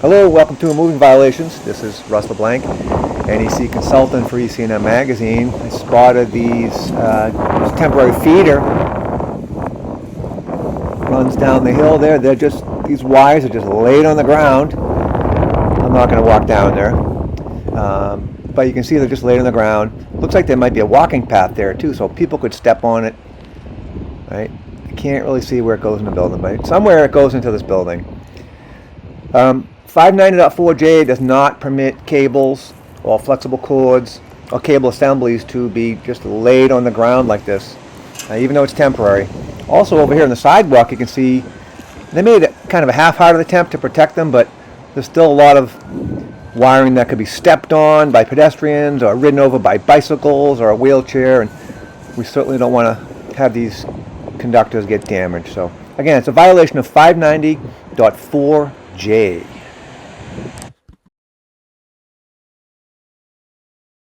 Hello, welcome to Moving Violations. This is Russ NEC consultant for ECNM Magazine. I spotted this temporary feeder runs down the hill there. These wires are just laid on the ground. I'm not going to walk down there, but you can see they're just laid on the ground. Looks like there might be a walking path there too, so people could step on it. Right? I can't really see where it goes in the building, but somewhere it goes into this building. 590.4J does not permit cables or flexible cords or cable assemblies to be just laid on the ground like this, even though it's temporary. Also over here on the sidewalk you can see they made it kind of a half-hearted attempt to protect them, but there's still a lot of wiring that could be stepped on by pedestrians or ridden over by bicycles or a wheelchair, and we certainly don't want to have these conductors get damaged. So again, it's a violation of 590.4J.